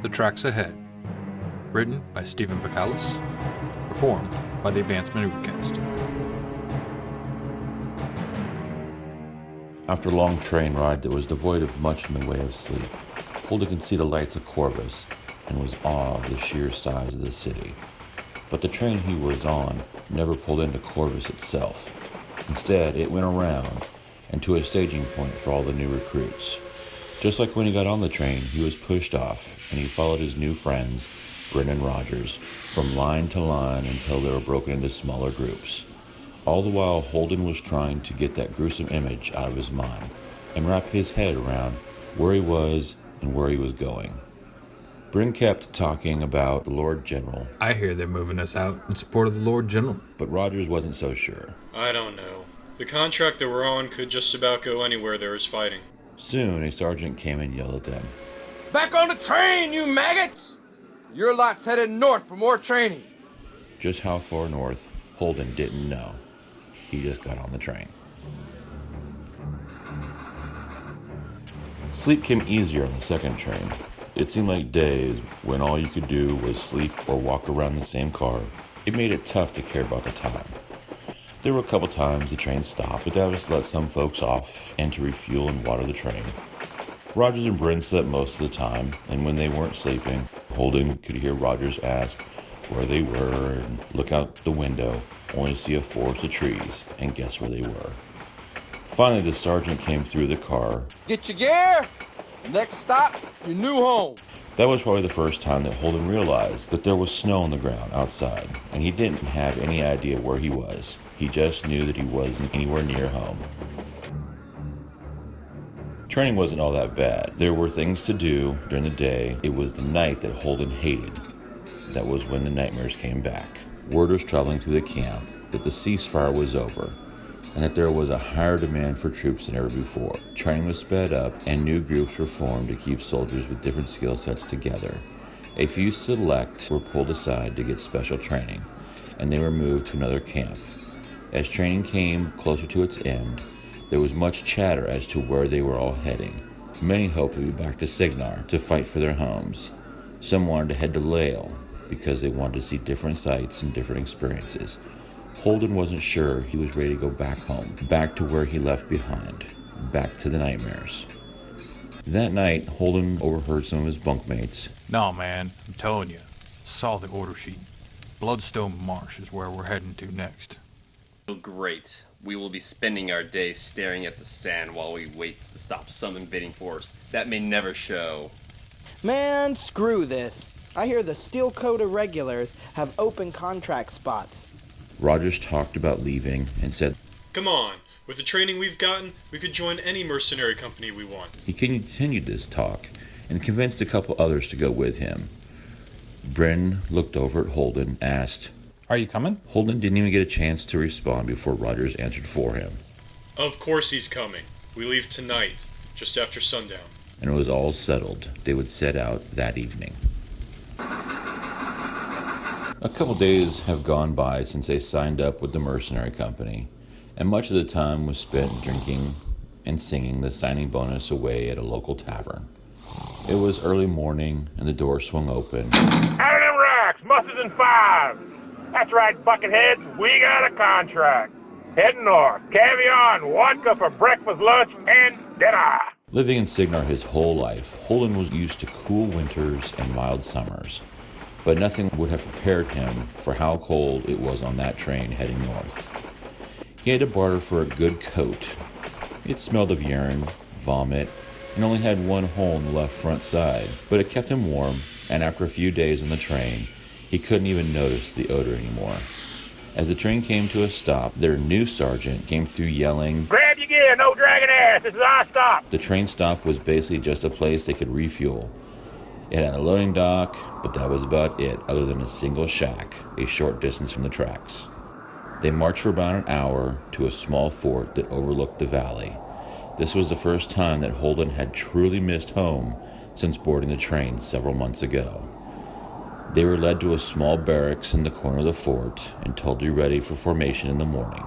The Tracks Ahead. Written by Stephen Picalis. Performed by the Advanced Maneuvercast. After a long train ride that was devoid of much in the way of sleep, Holden could see the lights of Corvus and was awed of the sheer size of the city. But the train he was on never pulled into Corvus itself. Instead, it went around and to a staging point for all the new recruits. Just like when he got on the train, he was pushed off, and he followed his new friends, Bryn and Rogers, from line to line until they were broken into smaller groups. All the while, Holden was trying to get that gruesome image out of his mind and wrap his head around where he was and where he was going. Bryn kept talking about the Lord General. I hear they're moving us out in support of the Lord General. But Rogers wasn't so sure. I don't know. The contract that we're on could just about go anywhere there is fighting. Soon, a sergeant came and yelled at them. Back on the train, you maggots! Your lot's headed north for more training. Just how far north, Holden didn't know. He just got on the train. Sleep came easier on the second train. It seemed like days when all you could do was sleep or walk around the same car. It made it tough to care about the time. There were a couple times the train stopped, but that was to let some folks off and to refuel and water the train. Rogers and Bryn slept most of the time, and when they weren't sleeping, Holden could hear Rogers ask where they were and look out the window, only to see a forest of trees and guess where they were. Finally, the sergeant came through the car. Get your gear! Next stop, your new home. That was probably the first time that Holden realized that there was snow on the ground outside, and he didn't have any idea where he was. He just knew that he wasn't anywhere near home. Training wasn't all that bad. There were things to do during the day. It was the night that Holden hated. That was when the nightmares came back. Word was traveling through the camp that the ceasefire was over, and that there was a higher demand for troops than ever before. Training was sped up, and new groups were formed to keep soldiers with different skill sets together. A few select were pulled aside to get special training, and they were moved to another camp. As training came closer to its end, there was much chatter as to where they were all heading. Many hoped to be back to Signar to fight for their homes. Some wanted to head to Lael because they wanted to see different sights and different experiences. Holden wasn't sure he was ready to go back home, back to where he left behind, back to the nightmares. That night, Holden overheard some of his bunkmates. No, man, I'm telling you. Saw the order sheet. Bloodstone Marsh is where we're heading to next. Great. We will be spending our days staring at the sand while we wait to stop some invading force that may never show. Man, screw this. I hear the Steel Code Irregulars have open contract spots. Rogers talked about leaving and said, Come on, with the training we've gotten, we could join any mercenary company we want. He continued this talk and convinced a couple others to go with him. Bryn looked over at Holden, asked, Are you coming? Holden didn't even get a chance to respond before Rogers answered for him. Of course he's coming. We leave tonight, just after sundown. And it was all settled. They would set out that evening. A couple days have gone by since they signed up with the mercenary company, and much of the time was spent drinking and singing the signing bonus away at a local tavern. It was early morning, and the door swung open. Out of them racks, mustards and fives. That's right, bucketheads, we got a contract. Heading north, caviar and vodka for breakfast, lunch, and dinner. Living in Signar his whole life, Holden was used to cool winters and mild summers, but nothing would have prepared him for how cold it was on that train heading north. He had to barter for a good coat. It smelled of urine, vomit, and only had one hole in the left front side, but it kept him warm, and after a few days on the train, he couldn't even notice the odor anymore. As the train came to a stop, their new sergeant came through yelling, Grab your gear, no dragging ass, this is our stop. The train stop was basically just a place they could refuel. It had a loading dock, but that was about it, other than a single shack, a short distance from the tracks. They marched for about an hour to a small fort that overlooked the valley. This was the first time that Holden had truly missed home since boarding the train several months ago. They were led to a small barracks in the corner of the fort and told to be ready for formation in the morning.